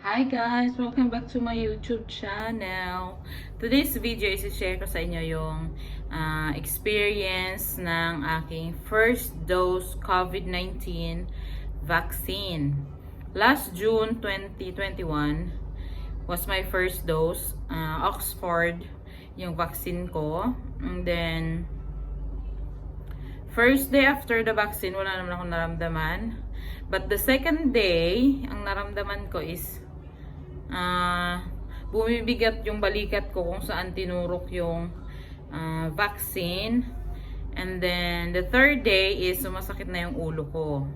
Hi guys! Welcome back to my YouTube channel. Today's video is i-share ko sa inyo yung experience ng aking first dose COVID-19 vaccine. Last June 2021 was my first dose. Oxford yung vaccine ko. And then, first day after the vaccine, wala naman akong naramdaman. But the second day, ang naramdaman ko is bumibigat yung balikat ko kung saan tinurok yung vaccine. And then, the third day is sumasakit na yung ulo ko.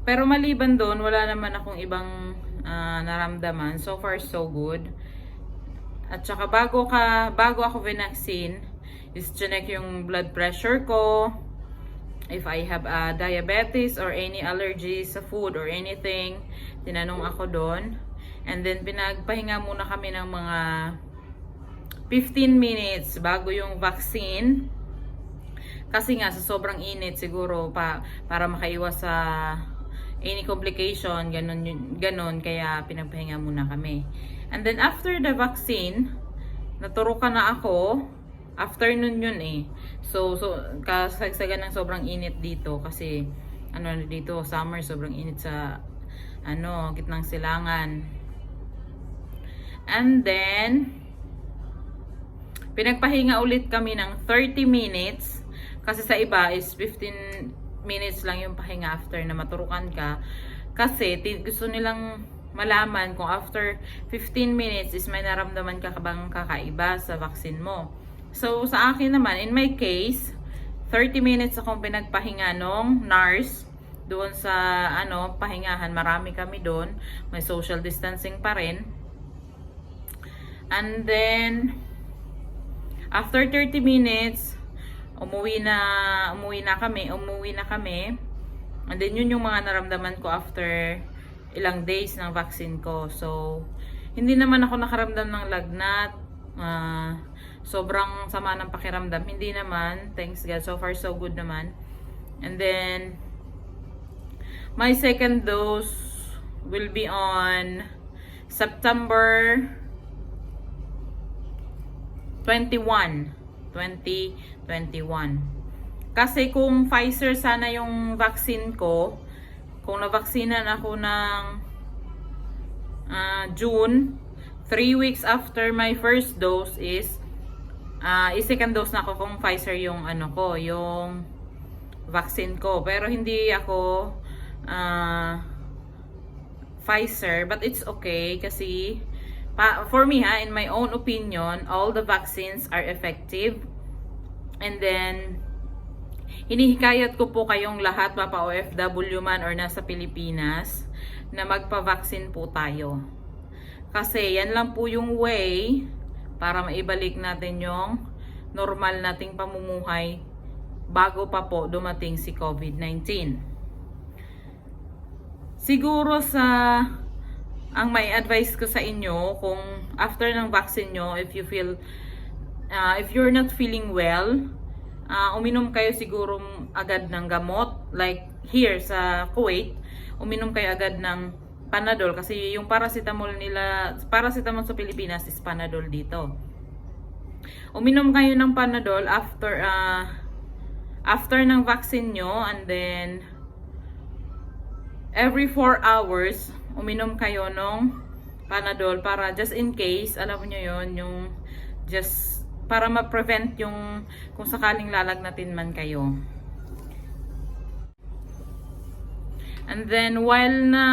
Pero maliban doon, wala naman akong ibang naramdaman. So far, so good. At saka bago ako vaccine, is check yung blood pressure ko. If I have diabetes or any allergies sa food or anything, tinanong ako doon. And then, pinagpahinga muna kami ng mga 15 minutes bago yung vaccine. Kasi nga, sa sobrang init siguro, para makaiwas sa any complication, ganun, kaya pinagpahinga muna kami. And then, after the vaccine, naturukan na ako. Afternoon yun eh. So kasagsagan ng sobrang init dito kasi dito summer, sobrang init sa gitnang silangan. And then pinagpahinga ulit kami ng 30 minutes kasi sa iba is 15 minutes lang yung pahinga after na maturukan ka, kasi gusto nilang malaman kung after 15 minutes is may naramdaman ka bang kakaiba sa vaccine mo. So, sa akin naman, in my case, 30 minutes akong pinagpahinga nung nurse doon sa pahingahan. Marami kami doon. May social distancing pa rin. And then, after 30 minutes, umuwi na kami. And then, yun yung mga naramdaman ko after ilang days ng vaccine ko. So, hindi naman ako nakaramdam ng lagnat. Sobrang sama ng pakiramdam. Hindi naman. Thanks God. So far, so good naman. And then, my second dose will be on September 21. 2021. Kasi kung Pfizer sana yung vaccine ko, kung navaksinan ako ng June, 3 weeks after my first dose is second dose na ako kung Pfizer yung yung vaccine ko. Pero hindi ako Pfizer, but it's okay kasi for me in my own opinion, all the vaccines are effective. And then hinihikayat ko po kayong lahat, mapa OFW man or nasa Pilipinas, na magpa-vaccine po tayo. Kasi yan lang po yung way para maibalik natin yung normal nating pamumuhay bago pa po dumating si COVID-19. Siguro ang may advice ko sa inyo, kung after ng vaccine nyo, if you're not feeling well, uminom kayo siguro agad ng gamot. Like here sa Kuwait, uminom kayo agad ng Panadol, kasi yung paracetamol sa Pilipinas is Panadol dito. Uminom kayo ng Panadol after ng vaccine nyo, and then every 4 hours uminom kayo ng Panadol para just in case, alam nyo yon, yung just para ma-prevent yung kung sakaling lalagnatin man kayo. And then while na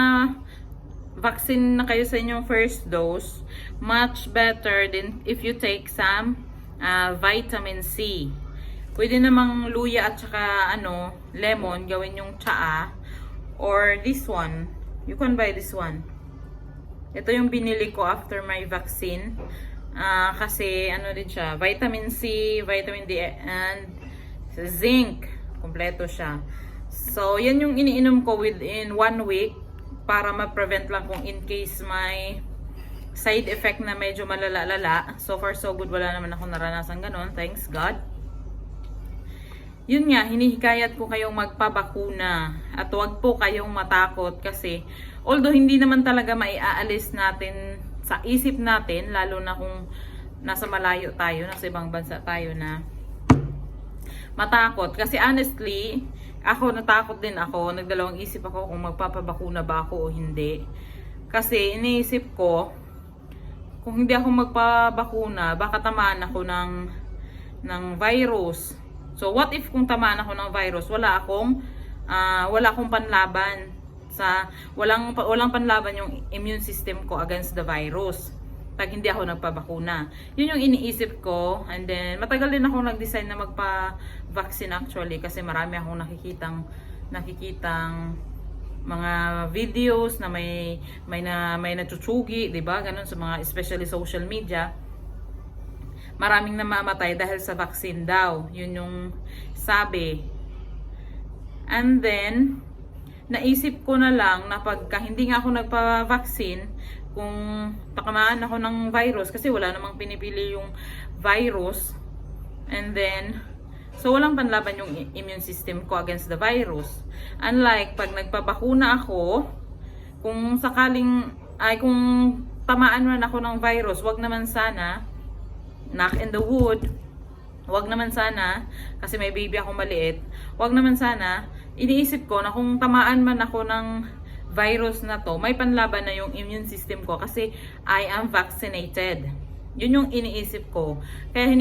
vaccine na kayo sa inyong first dose, much better din if you take some vitamin C. Pwede namang luya at saka lemon, gawin yung tsaa, or this one. You can buy this one. Ito yung binili ko after my vaccine. Kasi ano din siya, vitamin C, vitamin D, and zinc. Kompleto siya. So, yan yung iniinom ko within 1 week para ma-prevent lang kung in case may side effect na medyo malala-lala. So far so good, wala naman ako naranasan ganun. Thanks God. Yun nga, hinihikayat ko kayong magpabakuna at huwag po kayong matakot kasi although hindi naman talaga maiaalis natin sa isip natin, lalo na kung nasa malayo tayo, nasa ibang bansa tayo na matakot. Kasi honestly, ako natakot din ako, nagdalawang isip ako kung magpapabakuna ba ako o hindi. Kasi iniisip ko, kung hindi ako magpabakuna, baka tamaan ako ng virus. So what if kung tamaan ako ng virus, wala akong panlaban walang panlaban yung immune system ko against the virus pag hindi ako nagpabakuna. Yun yung iniisip ko, and then matagal din ako nag-decide na magpa-vaccine actually kasi marami akong nakikitang mga videos na may natutsugi, 'di ba? Ganun sa mga especially social media. Maraming namamatay dahil sa vaccine daw. Yun yung sabi. And then, naisip ko na lang na pagka hindi nga ako nagpa-vaccine, kung takamaan ako ng virus, kasi wala namang pinipili yung virus, and then, so walang panlaban yung immune system ko against the virus. Unlike pag nagpabakuna ako, kung tamaan man ako ng virus, wag naman sana, knock in the wood, wag naman sana, kasi may baby akong maliit, wag naman sana, iniisip ko na kung tamaan man ako ng virus na to, may panlaban na yung immune system ko kasi I am vaccinated. Yun yung iniisip ko. Kaya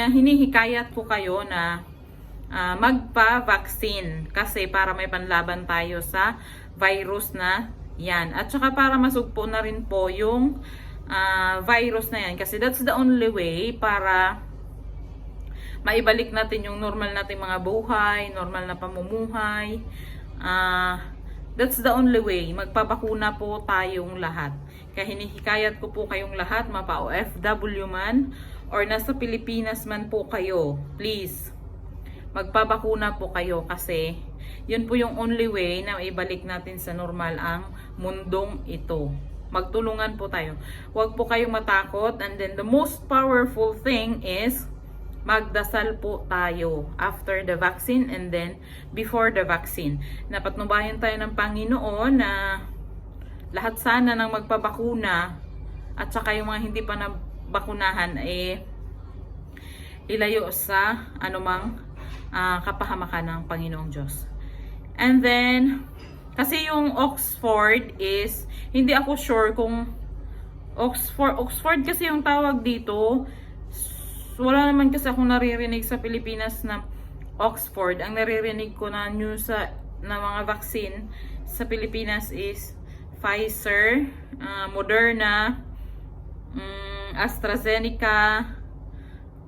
hinihikayat ko kayo na magpa-vaccine kasi para may panlaban tayo sa virus na yan. At saka para masugpo na rin po yung virus na yan kasi that's the only way para maibalik natin yung normal nating mga buhay, normal na pamumuhay. That's the only way. Magpabakuna po tayong lahat. Kaya hinihikayat ko po kayong lahat, mapa-OFW man or nasa Pilipinas man po kayo, please magpabakuna po kayo kasi yun po yung only way na maibalik natin sa normal ang mundong ito. Magtulungan po tayo. Huwag po kayong matakot. And then the most powerful thing is magdasal po tayo after the vaccine and then before the vaccine. Napatnubayan tayo ng Panginoon na lahat sana ng magpabakuna at saka yung mga hindi pa nabakunahan ilayo sa anumang kapahamakan ng Panginoong Diyos. And then kasi yung Oxford is, hindi ako sure kung Oxford kasi yung tawag dito. Wala naman kasi akong naririnig sa Pilipinas na Oxford. Ang naririnig ko na news na mga vaccine sa Pilipinas is Pfizer, Moderna, AstraZeneca,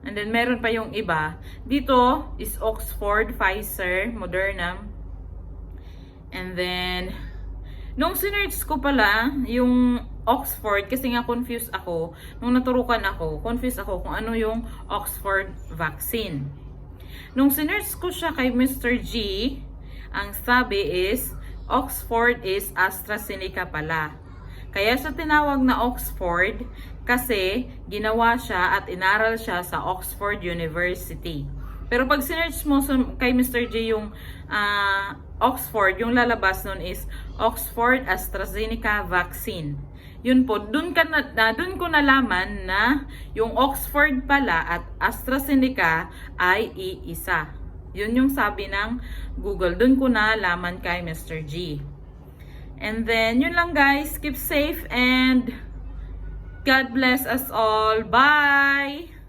and then meron pa yung iba. Dito is Oxford, Pfizer, Moderna. And then, nung sinerch ko pala, yung Oxford, kasi nga confused ako, nung naturukan ako, confused ako kung ano yung Oxford vaccine. Nung sinerch ko siya kay Mr. G, ang sabi is, Oxford is AstraZeneca pala. Kaya siya tinawag na Oxford, kasi ginawa siya at inaral siya sa Oxford University. Pero pag sinerch mo kay Mr. J yung Oxford, yung lalabas nun is Oxford AstraZeneca vaccine. Yun po, dun ko nalaman na yung Oxford pala at AstraZeneca ay iisa. Yun yung sabi ng Google. Dun ko nalaman kay Mr. G. And then, yun lang guys. Keep safe and God bless us all. Bye!